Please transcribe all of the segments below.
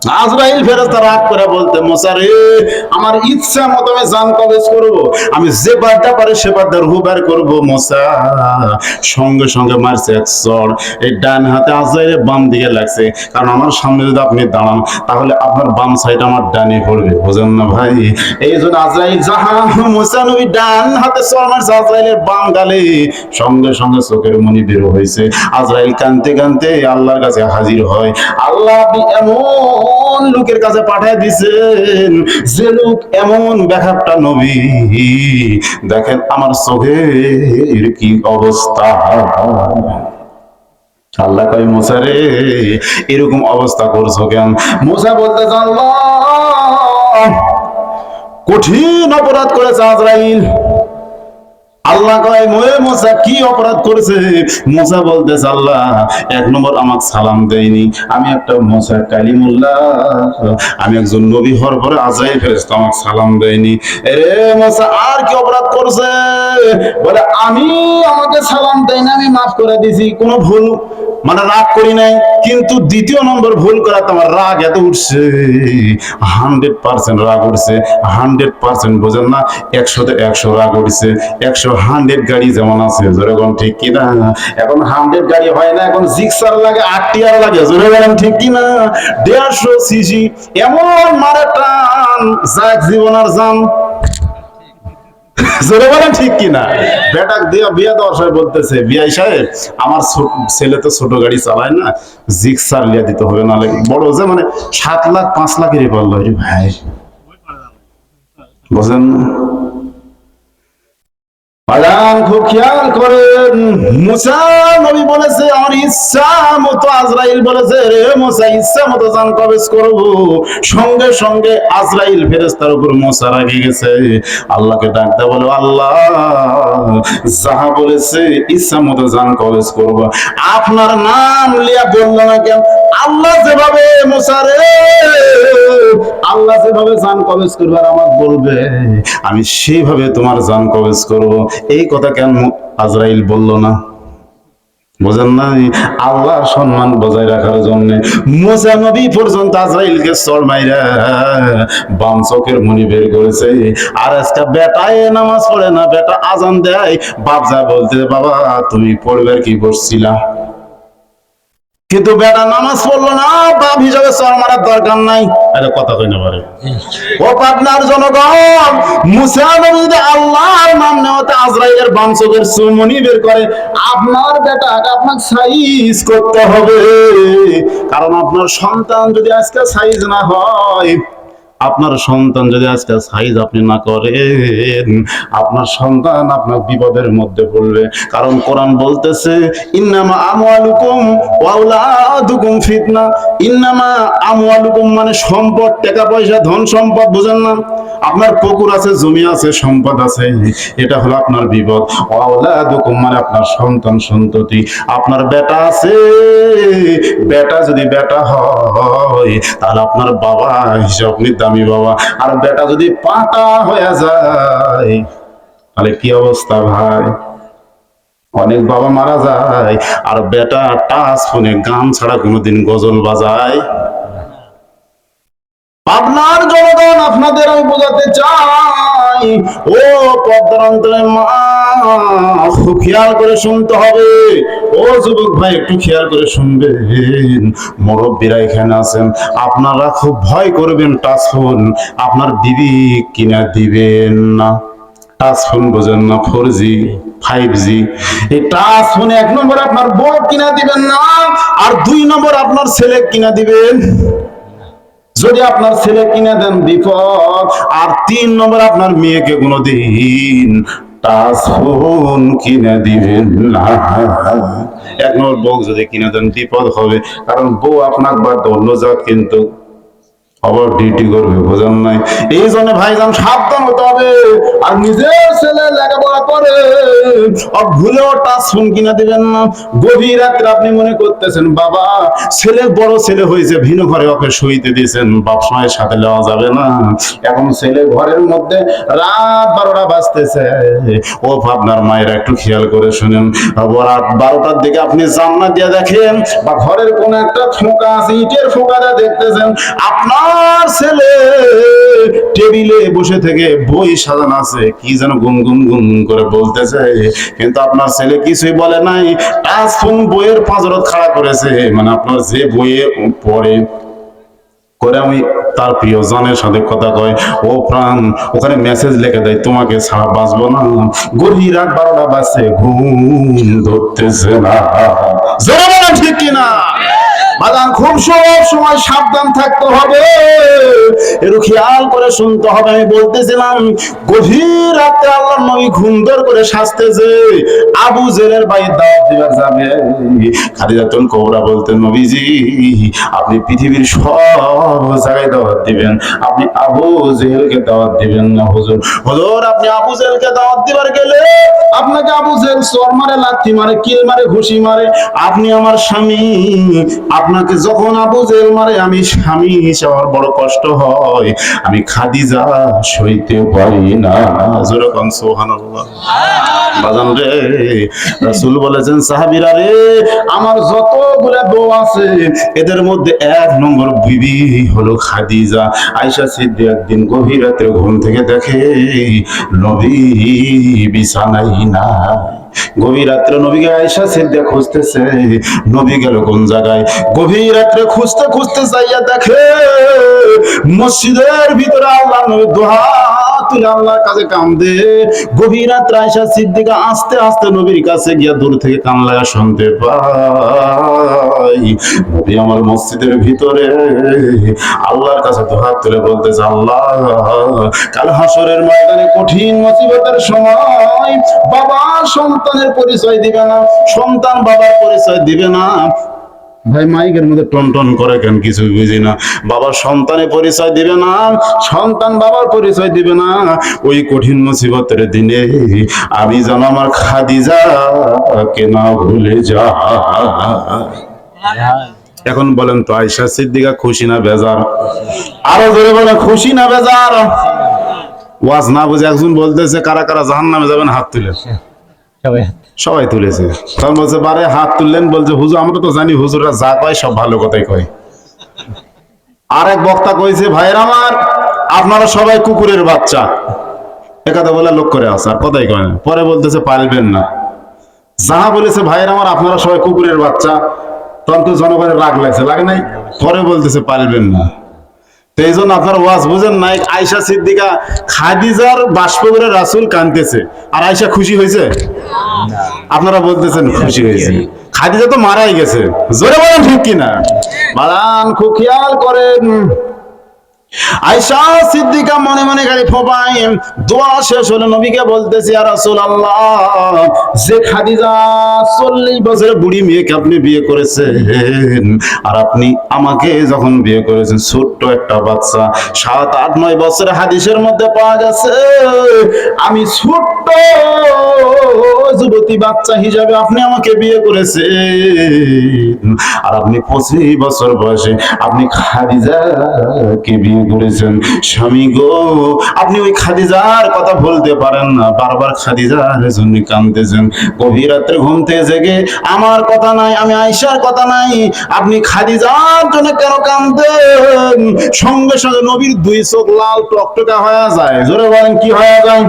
আজরাইল ফেরেশতা রাগ করে বলতে, মুসা রে, আমার ইচ্ছা মতো আমি জান কবজ করব, আমি যে বারটা পারে সে বারটা রূহ বের করব। মুসা সঙ্গে সঙ্গে মারছে এক চড়, এই ডান হাতে আজরাইলের বাম দিকে লাগছে, কারণ আমার সামনে যদি আপনি দাঁড়ান তাহলে আপনার বাম সাইড আমার ডানে পড়বে, বুঝেন না ভাই? এই জন্য আজরাইল যাহা মুসা নবী ডান হাতে চড় মারছে আজরাইলের বাম গালে, সঙ্গে সঙ্গে চোখের মনি বের হয়েছে। আজরাইল কাঁদতে কাঁদতে আল্লাহর কাছে হাজির হয়। আল্লাহ এমন লোকের কাছে পাঠায় দিছেন যে লোক এমন ব্যাখ্যাটা নবী, দেখেন আমার চোখের কি অবস্থা। আল্লাহ কয়, মুসা রে, এরকম অবস্থা করছো কেন? মুসা বলতে, আল্লাহ কঠিন অপরাধ করেছে আজরাইল। আল্লাহ কয়, মুসা কি অপরাধ করেছে? মুসা বলতেছে, আল্লাহ এক নম্বর আমাকে সালাম দেয়নি, আমি একটা মুসা কালিমুল্লাহ, আমি একজন নবী হওয়ার পরে আজরাইল ফেরেশতা আমাকে সালাম দেয়নি। এরে মুসা আর কি অপরাধ করছে? বলে, আমাকে সালাম দেয় না, আমি মাফ করে দিছি, কোনো ভুল মানে রাগ করি নাই, কিন্তু দ্বিতীয় নম্বর ভুল করা তোমার রাগ এত উঠছে, 100% রাগ উঠছে, 100% বোঝেন না, 100-তে 100 রাগ উঠছে। 100 গাড়ি যেমন আছে, জোরে বলেন ঠিক কিনা? এখন 100 গাড়ি হয় না, এখন জিক্সার লাগে, আরটিআর লাগে, জোরে বলেন ঠিক কিনা? 150 সিসি এমন মারে টান, যাক জীবন আর জান, জোরে বলেন ঠিক কিনা? বেটাক দিয়া বিয়া দেওয়ার সময় বলতেছে, বিয়াই সাহেব আমার ছেলে তো ছোট গাড়ি চালায় না, জিক্সার লিয়া দিতে হবে, নাহলে বড় যে মানে 7 লাখ 5 লাখেরই বললো। ভাই বুঝেন না? খুব খেয়াল করেন, মুসা নবী বলেছে আমার ইচ্ছা মতো, আজরাইল বলেছে রে মুসা ইচ্ছা মতো জান কবজ করব, সঙ্গে সঙ্গে আজরাইল ফেরেশতার উপর মুসা রেগে গেছে। আল্লাহকে ডাকতে বলে, আল্লাহ যাহা বলেছে ইচ্ছা মতো জান কবজ করব, আপনার নাম লিয়া বললো না কেন? আল্লাহ যেভাবে মুসা রে, আল্লাহ যেভাবে জান কবজ করবার আমাকে বলবে, আমি সেইভাবে তোমার জান কবজ করব, এই কথা কেন আজরাইল বলল না? বোঝেন নাই? আল্লাহর সম্মান বজায় রাখার জন্য মুসা নবী পর্যন্ত আজরাইলকে চড় মাইরা বাম চোখের মনি বের করেছে। আর আজকে বেটায় নামাজ পড়ে না, বেটা আজান দেয়, বাপ যা বলতে, বাবা তুমি পড়বে কি বসছিলা, কিন্তু বেটা নামাজ পড়লো না, বাপ হিসাবে চর মারার দরকার নাই। আরে কথা কই না পারে ও পাবনার জনগণ, মুসা নবী যদি আল্লাহর নাম নেওয়াতে আজরাইলের বাম চোখের মনি বের করে, আপনার বেটাকে আপনাকে সাইজ করতে হবে, কারণ আপনার সন্তান যদি আজকে সাইজ না হয়, আপনার সন্তান যদি আজকে সাইজ আপনি না করেন, আপনার সন্তান আপনার বিপদের মধ্যে পড়বে। কারণ কোরআন বলতেছে, ইন্নামা আমওয়ালুকুম ওয়া আওলাদুকুম ফিতনা। ইন্নামা আমওয়ালুকুম মানে সম্পদ, টাকা পয়সা, ধন সম্পদ, বুঝেন না? আপনার পুকুর আছে, জমি আছে, সম্পদ আছে, এটা হলো আপনার বিপদ। ওয়া আওলাদুকুম মানে আপনার সন্তান সন্ততি। আপনার বেটা আছে, বেটা যদি বেটা হয় তাহলে আপনার বাবা হিসাব দামি বাবা, আর বেটা যদি পাটা হয়ে যায় তাহলে কি অবস্থা ভাই? অনেক বাবা মারা যায় আর বেটা টাচ ফোনে গান ছাড়া কোনোদিন গজল বাজায়। আপনার জনগণ, আপনাদের আমি বোঝাতে চাই, ও পদ্মার অন্তরের মা, খুব খেয়াল করে শুনতে হবে। ও যুবক ভাই, একটু খেয়াল করে শুনবেন, মুরব্বীরা এখানে আছেন, আপনারা খুব ভয় করবেন টাচ ফোন আপনার বিবি কিনা দিবেন না। টাচ ফোন বোঝেন না? 4G 5G, এই টাচ ফোনে 1 নম্বর আপনার বউ কিনা দিবেন না, আর 2 নম্বর আপনার ছেলে কিনা দিবেন। যদি আপনার ছেলে কিনে দেন বিপদ, আর 3 নম্বর আপনার মেয়েকে কোনোদিন টাচ ফোন কিনে দিবেন না। 1 নম্বর বউ যদি কিনে দেন বিপদ হবে, কারণ বউ আপনার বাদ অন্য জাত কিন্তু আবার ডিউটি করবে, বোঝেন নাই? এই জন্য ভাইজান সাবধান হতে হবে। আর নিজের ছেলে লেখাপড়া করে আর ভুলেও টাচ ফোন কিনা দিবেন না। গভীর রাত্রে আপনি মনে করতেছেন বাবা ছেলে বড় ছেলে হয়েছে, ভিন্ন ঘরে ওকে শুইতে দিয়েছেন, বাপ মায়ের সাথে নেওয়া যাবে না। এখন ছেলে ঘরের মধ্যে রাত 12টা বাজতেছে, ও আপনার মায়েরা একটু খেয়াল করে শুনেন, রাত 12টার দিকে আপনি জানলা দিয়ে দেখেন বা ঘরের কোন একটা ফোঁকা আছে, ইটের ফোঁকা দিয়ে দেখতেছেন আপনার ছেলে টেবিলে বসে থেকে বই সাজানো আছে, কি যেন গুনগুন গুনগুন করে বলতেছে, কিন্তু আপনার ছেলে কিছুই বলে নাই। টাচ ফোন বইয়ের পাঁজরত খাড়া করেছে, মানে আপনার যে বইয়ে পড়ে করে আমি তার প্রিয়জনের সাথে কথা কয়, ও প্রাণ, ওখানে মেসেজ লিখে দেয় তোমাকে ছাড়া বাঁচবো না। গভীর রাত 12টা বাজছে, ঘুম ধরতেছে না। জোরে বলেন ঠিক কিনা? বাজান খুব সময় সাবধান থাকতে হবে, একটু খেয়াল করে শুনতে হবে। আমি বলতেছিলাম গভীর রাতে আল্লাহর নবী ঘুমদর করে সাজতেছে, আবু জেলের বাড়ি দাওয়াত দিবার যাবে। খাদিজাতুল কুবরা বলতেন নবীজি আপনি পৃথিবীর সব জায়গায় দাওয়াত দিবেন, আপনি আবু জেলকে দাওয়াত দিবেন না। হুজুর হুজুর আপনি আবু জেলকে দাওয়াত দিবার গেলে আপনাকে আবু জেল চর মারে, লাথি মারে, কিল মারে, ঘুষি মারে। আপনি আমার স্বামী, আপনাকে যখন আবু জেল মারে আমি স্বামী হিসেবে বড় কষ্ট হয়, আমি খাদিজা সইতে পারি না। জোরে কোন সুবহানাল্লাহ। বাজান রে, রাসূল বলেছেন সাহাবীরা রে, আমার যতগুলো বউ আছে এদের মধ্যে 1 নম্বর বিবি হলো খাদিজা। আয়েশা সিদ্দিকা একদিন গভীর রাতে ঘুম থেকে দেখে নবী বিছানায় নাই। গভীর রাত্রে নবীকে আয়েশা সিদ্দিকা খুঁজতেছে, নবী গেল কোন জায়গায়? গভীর রাত্রে খুঁজতে খুঁজতে যাইয়া দেখে মসজিদের ভিতরে আল্লাহর নবী দোয়া তুলে আল্লাহর কাছে কান্দে। গভীর রাত্রে আয়েশা সিদ্দিকা আস্তে আস্তে নবীর কাছে গিয়া দূর থেকে কান লাগা শুনতে পাই, নবী আমার মসজিদের ভিতরে আল্লাহর কাছে দোয়া তুলে বলতেছে, আল্লাহ কাল হাসরের ময়দানে কঠিন মুসিবতের সময় বাবা সন্তানের পরিচয় দিবে না, সন্তান বাবার পরিচয় দিবে না। ভাই মাইকের মধ্যে টন টন করে কেন? কিছু বুঝি না। বাবা সন্তানের পরিচয় দিবে না, সন্তান বাবার পরিচয় দিবে না। ওই কঠিন মুসিবতের দিনে আমি যেন আমার খাদিজাকে না ভুলে যা। এখন বলেন তো আয়েশা সিদ্দিকা খুশি না বেজার? আরো জোরে বলেন খুশি না বেজার? ওয়াজ না বুঝে একজন বলতেছে কারা কারা জাহান্নামে যাবেন, হাত তুলে। সবাই তুলেছে। তখন বলছে বারে হাত তুললেন, বলছে হুজুর আমরা তো জানি হুজুররা যা কয় সব ভালো কথাই কয়। আরেক বক্তা কইছে ভাইয়ের আমার আপনারা সবাই কুকুরের বাচ্চা, একথা বলে লোক করে আছে আর কথাই কয় না। পরে বলতেছে পারবেন না। যাহা বলেছে ভাইয়ের আমার আপনারা সবাই কুকুরের বাচ্চা, তখন তো জনগণের রাগ লাগছে, লাগে নাই? পরে বলতেছে পারবেন না। তো এই জন্য আপনার ওয়াজ বুঝেন নাই। আয়েশা সিদ্দিকা খাদিজার বাষ্প করে রাসূল কাঁদতেছে, আর আয়েশা খুশি হয়েছে? আপনারা বলতেছেন খুশি হয়েছে। খাদিজা তো মারাই গেছে। জোরে বলেন ঠিক কিনা? বালান খুব খেয়াল করেন। আয়েশা সিদ্দিকা মনে মনে খালি ফোপায়। দোয়া শেষ হলো নবীকে বলতেছে ইয়া রাসূলুল্লাহ, যে খাদিজা 40 বছরের বুড়ি মেয়েকে আপনি বিয়ে করেছেন, আর আপনি আমাকে যখন বিয়ে করেছেন ছোট্ট একটা বাচ্চা 7, 8, 9 বছরের, হাদিসের মধ্যে পাওয়া গেছে আমি ছোট্ট যুবতী বাচ্চা হিসাবে আপনি আমাকে বিয়ে করেছেন, আর আপনি 25 বছর বয়সে আপনি খাদিজাকে বিয়ে করেছেন। স্বামী গো, আপনি ওই খাদিজার কথা বলতে পারেন না, বারবার খাদিজার জন্য কাঁদতেছেন। গভীর রাত্রে ঘুম থেকে জেগে আমার কথা নাই, আমি আয়েশার কথা নাই, আপনি খাদিজার জন্য কেন কাঁদতেন? সঙ্গে সঙ্গে নবীর 2 চোখ লাল টকটকা হয়ে যায়। জোরে বলেন কি হয়ে যায়?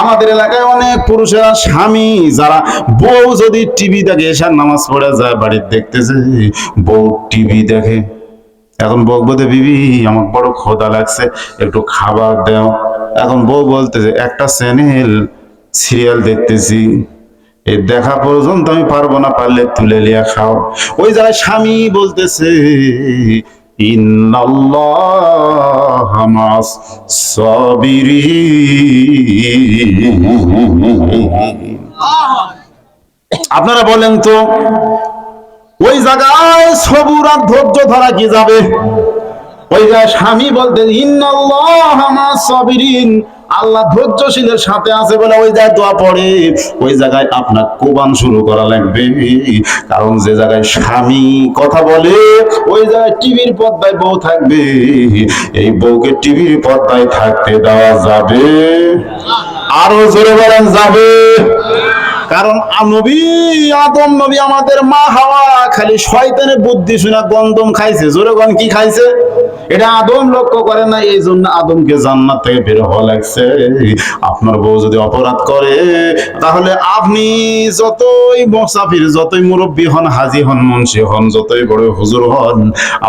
আমাদের এলাকায় অনেক পুরুষেরা স্বামী যারা বউ যদি টিভি দেখে, এসার নামাজ পড়ে যায় বাড়িতে, দেখতেছে বউ টিভি দেখে, এখন বউ বলতে বিবি আমার বড় ক্ষুধা লাগছে একটু খাবার দাও। এখন বউ বলতেছে একটা চ্যানেল সিরিয়াল দেখতেছি, এই দেখা পর্যন্ত আমি পারবো না, পারলে তুলে লিয়া খাও। ওই জায়গায় স্বামী বলতেছে ইন্নাল্লাহা মা'আস সাবিরিন। আপনারা বলেন তো ওই জায়গায় সবুর আর ধৈর্য ধরা কি যাবে? ওই যে স্বামী বলতেন ইন্নাল্লাহা মা'আস সাবিরিন, আল্লাহ ধৈর্যশীলের সাথে আছে বলে ওই জায়গায় দোয়া পড়ে। ওই জায়গায় আপনার কোরআন শুরু করা লাগবে, কারণ যে জায়গায় স্বামী কথা বলে ওই জায়গায় টিভির পর্দায় বউ থাকবে, এই বউকে টিভির পর্দায় থাকতে দেওয়া যাবে? আরো জোরে বলেন যাবে। কারণ নবী আদম নবী আমাদের মা হাওয়া খালি শয়তানের বুদ্ধি শুনে গন্ধম খাইছে। জোরে বলেন কি খাইছে? এটা আদম লক্ষ্য করে না, এই জন্য আদমকে জান্নাত থেকে বের হওয়া লাগছে। আপনার বউ যদি অপরাধ করে তাহলে আপনি যতই মুসাফির, যতই মুরব্বী হন, হাজী হন, মুন্সি হন, যতই বড় হুজুর হন,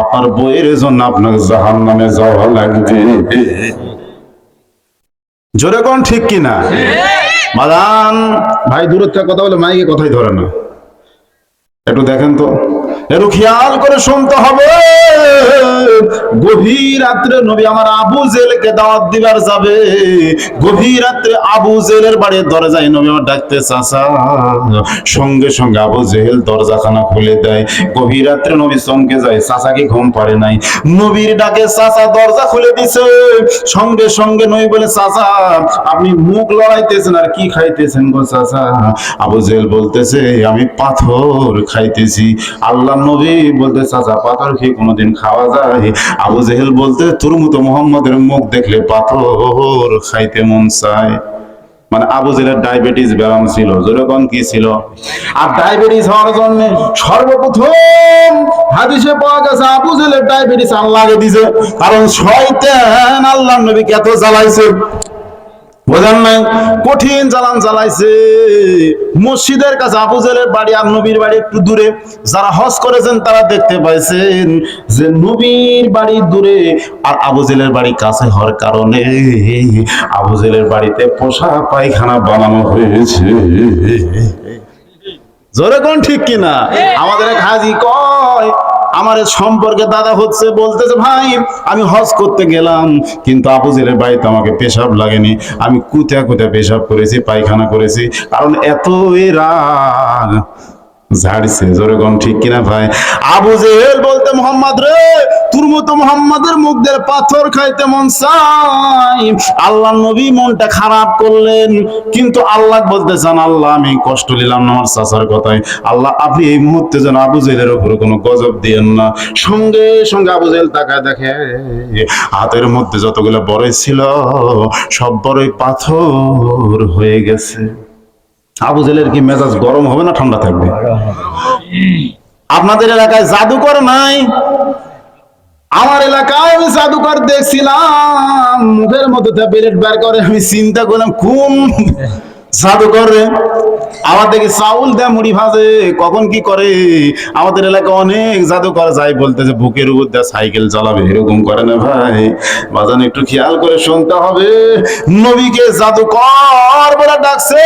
আপনার বউয়ের জন্য আপনার জাহান্নামে যাওয়া লাগবে। জোরে কোন ঠিক কিনা? মাদান ভাই দূরের থেকে কথা বলে মাইকে কথাই ধরে না, একটু দেখেন তো, একটু খেয়াল করে শুনতে হবে। গভীর রাত্রে নবী আমার আবু জেলকে দাওয়াত দিবার যাবে। গভীর রাত্রে আবু জেলের বাড়ির দরজায় নবী আমার ডাকতে চাচা, সঙ্গে সঙ্গে আবু জেল দরজাখানা খুলে দেয়। গভীর রাত্রে নবী চমকে যায়, চাচা কি ঘুম পারে নাই? নবীর ডাকে চাচা দরজা খুলে দিছে। সঙ্গে সঙ্গে নবী বলে চাচা আপনি মুখ লড়াইতেছেন আর কি খাইতেছেন গো চাচা? আবু জেল বলতেছে আমি পাথর খাইতেছি। আল্লাহ নবী বলতে চাচা পাথর কি কোনোদিন খাওয়া যায়? আবু জেহেল বলতে তোর মতো মোহাম্মদের মুখ দেখলে পাথর খাইতে মন চায়। মানে আবু জেহেলের ডায়াবেটিস ব্যারাম ছিল। যেরকম কি ছিল? আর ডায়াবেটিস হওয়ার জন্য সর্বপ্রথম হাদিসে পাওয়া গেছে আবু জেহেলের ডায়াবেটিস আল্লাহকে দিছে, কারণ শয়তান আল্লাহ নবীকে এত জ্বালাইছে, বোঝেন নাই? কঠিন জ্বালান জ্বালাইছে। মসজিদের কাছে আবু জেলের বাড়ি আর নবীর বাড়ি একটু দূরে। যারা হজ করেছেন তারা দেখতে পাইছেন যে নবীর বাড়ি দূরে আর আবু জেলের বাড়ি কাছে হওয়ার কারণে আবু জেলের বাড়িতে পোষা পায়খানা বানানো হয়েছে। জোরে কোন ঠিক কিনা? আমাদের এক হাজি কয় আমার সম্পর্কে দাদা হচ্ছে, বলতেছে ভাই আমি হজ করতে গেলাম কিন্তু আবু জেলের বাড়িতে আমাকে পেশাব লাগেনি, আমি কুতিয়া কুতিয়া পেশাব করেছি, পায়খানা করেছি, কারণ এত রাগ ঝাড়ছে। জোরে কোন ঠিক কিনা ভাই? আবু জেহেল বলতে মোহাম্মদ রে তোর মতো মোহাম্মদের মুখ দিয়ে পাথর খাইতে মন চাই। আল্লাহ নবী মনটা খারাপ করলেন, কিন্তু আল্লাহ বলতে চান আল্লাহ আমি কষ্ট নিলাম না আমার চাচার কথায়, আল্লাহ আপনি এই মুহূর্তে যেন আবু জেহেলের উপরে কোনো গজব দিয়েন না। সঙ্গে সঙ্গে আবু জেহেল তাকায় দেখে হাতের মধ্যে যতগুলো বড়ই ছিল সব বড়ই পাথর হয়ে গেছে। আবু জেলের কি মেজাজ গরম হবে না ঠান্ডা থাকবে? আপনাদের এলাকায় জাদুকর নাই? আমার এলাকায় আমি জাদুকর দেখছিলাম, মুখের মধ্যে বেরেট বের করে। আমি চিন্তা করলাম কোন জাদুকর রে? আবার দেখি চাউল দেয় মুড়ি ভাজে, কখন কি করে। আমাদের এলাকায় অনেক জাদুকর যায় বলতেছে বুকের উপর দিয়ে সাইকেল চালাবে, এরকম করে না ভাই? বাজান একটু খেয়াল করে শুনতে হবে। নবীকে জাদুকর বলে ডাকছে।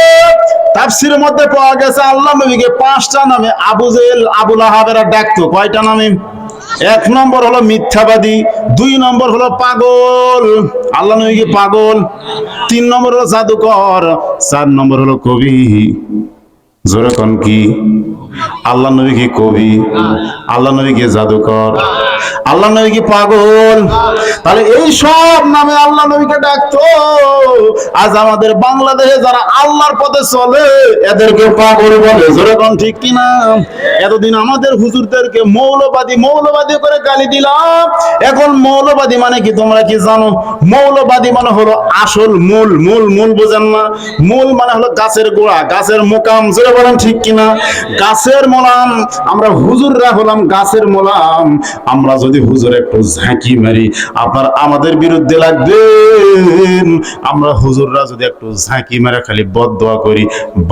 তাফসীরের মধ্যে পাওয়া গেছে আল্লাহ নবীকে 5টা নামে আবু জেহেল আবু লাহাবেরা ডাকতো। কয়টা নামে? 1 নম্বর হলো মিথ্যাবাদী, 2 নম্বর হলো পাগল, আল্লাহ নবীকে পাগল, 3 নম্বর হলো জাদুকর, 4 নম্বর হলো কবি। জোরে কোন কি? আল্লাহ নবী কি কবি, আল্লাহ নবী কি জাদুকর, আল্লাহ নবী কি পাগল? তাহলে এই সব নামে আল্লাহ নবীকে ডাকতো। আজ আমাদের বাংলাদেশে যারা আল্লাহর পথে চলে এদেরকে পাগল বলে। জোরে কোন ঠিক কিনা? এতদিন আমাদের হুজুরদেরকে মৌলবাদী মৌলবাদী করে গালি দিলাম, এখন মৌলবাদী মানে কি তোমরা কি জানো? মৌলবাদী মানে হলো আসল মূল। মূল মূল বোঝেন না? মূল মানে হলো গাছের গোড়া, গাছের মোকাম। জোরে বলেন ঠিক কিনা? গাছের মোলাম। আমরা হুজুররা হলাম গাছের মোলাম। আমরা যদি হুজুর একটু ঝাঁকি মারি আপনার আমাদের বিরুদ্ধে লাগবেন। আমরা হুজুররা যদি একটু ঝাঁকি মারা খালি বদদোয়া করি,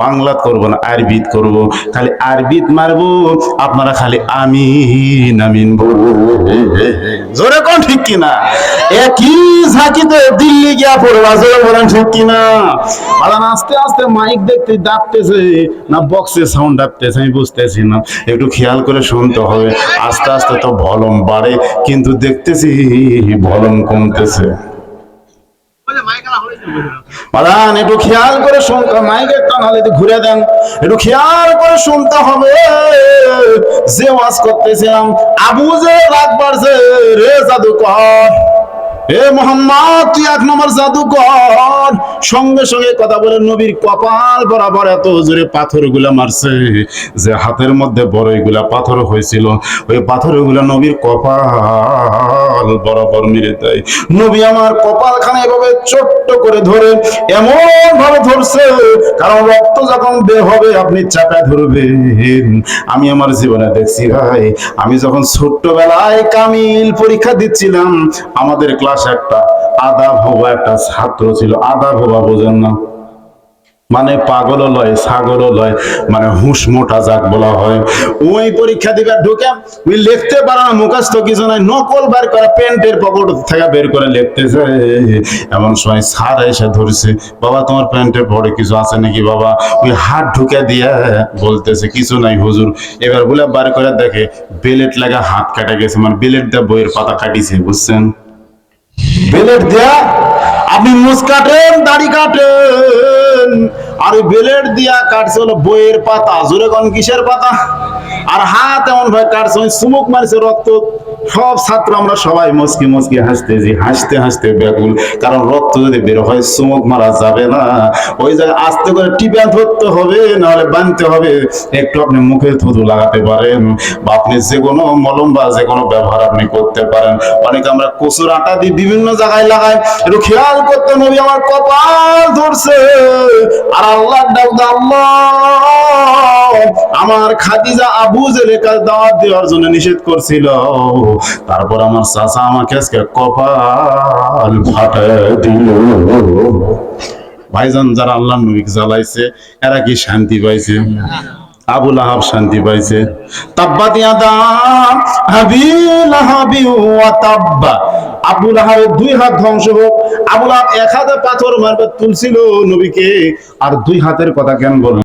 বাংলা করব না আরবিত করব, খালি আরবিত মারবো, আপনারা খালি আমিন আমিন বলবেন। জোরে কোন ঠিক কিনা? একই ঝাঁকিতে দিল্লি গিয়া পড়বা। জোরে বলেন ঠিক কিনা? আর আস্তে আস্তে মাইক দেখতে ডাকতেছে না বক্সে সাউন্ড ডাকতেছে আমি বুঝতেছি না, একটু খেয়াল করে শুনতে হবে। আস্তে আস্তে তো ভলম বাড়ে কিন্তু দেখতেছি ভলম কমতেছে। বাদান একটু খেয়াল করে শুনতে, মাইকের টানালে ঘুরে দেন, একটু খেয়াল করে শুনতে হবে। যে ওয়াজ করতেছিলাম, আবু যে রাত বাড়ছে, রে জাদুকর, এ মোহাম্মদ তুই 1 নম্বর জাদুকর। সঙ্গে সঙ্গে কথা বলে নবীর কপাল বরাবর এত জোরে পাথরগুলা মারছে যে হাতের মধ্যে বড়ইগুলা পাথর হয়েছিল, ওই পাথরগুলা নবীর কপাল বরাবর মেরে দেয়। নবী আমার কপালখানে এভাবে ছোট্ট করে ধরে, এমন ভাবে ধরছে কারণ রক্ত যখন বের হবে আপনি চাপা ধরবেন। আমি আমার জীবনে দেখছি ভাই, আমি যখন ছোট্টবেলায় কামিল পরীক্ষা দিচ্ছিলাম, আমাদের ক্লাস একটা আদাব হওয়া একটা ছাত্র ছিল। আদাব হওয়া বোঝেন না, মানে পাগলও লয় ছাগলও লয়, মানে হুঁশ মোটা যাক বলা হয়। ওই পরীক্ষা দিবে ঢুকে ওই লিখতে পারে না, মুখস্থ কিছু নাই, নকল বের করে প্যান্টের পকেট থেকে বের করে লিখতেছে। এমন সময় স্যার এসে ধরছে, বাবা তোমার প্যান্টের পরে কিছু আছে নাকি বাবা? ওই হাত ঢুকে দিয়ে বলতেছে কিছু নাই হুজুর। এবার বলে বার করে দেখে বেলেট লাগা হাত কাটা গেছে, মানে বেলেট দিয়ে বইয়ের পাতা কাটিছে, বুঝছেন? বেলেট দিয়া আপনি মুছ কাটেন, দাড়ি কাটেন, আর ওই বেলেট দিয়া কাটছে হলো বইয়ের পাতা। জোরে কোন কিসের পাতা? আর হাত এমন ভাবে কাটছে, ওই চুমুক মারছে রক্ত। সব ছাত্র আমরা সবাই মুচকি মুচকি হাসতেছি, হাসতে হাসতে ব্যাকুল, কারণ রক্ত যদি বের হয় চুমুক মারা যাবে না, ওই জায়গায় আস্তে করে টিপা ধরতে হবে, নাহলে বাঁধতে হবে। একটু আপনি মুখে থুতু লাগাতে পারেন, বা আপনি যে কোনো মলম বা যে কোনো ব্যবহার আপনি করতে পারেন। অনেকে আমরা কচুর আটা দিয়ে বিভিন্ন জায়গায় লাগাই, একটু খেয়াল করতে। নবী আমার কপাল ধরছে, আর আল্লাহ ডাক দাও, আল্লাহ আমার খাদিজা আবু জেলেকে দাওয়াত দেওয়ার জন্য নিষেধ করছিল, তারপর আমার চাচা আমাকে আজকে কপাল ফাটায় দিল। ভাইজান, যারা আল্লাহ নবীকে জ্বালাইছে এরা কি শান্তি পাইছে? আবু লাহাব শান্তি পাইছে। তাব্বাত ইয়াদা আবি লাহাবি ওয়া তাব্বা, আবু লাহাবের 2 হাত ধ্বংস হোক। আবু লাহাব 1 হাতে পাথর মারবে তুলছিল নবীকে, আর 2 হাতের কথা কেন বলল?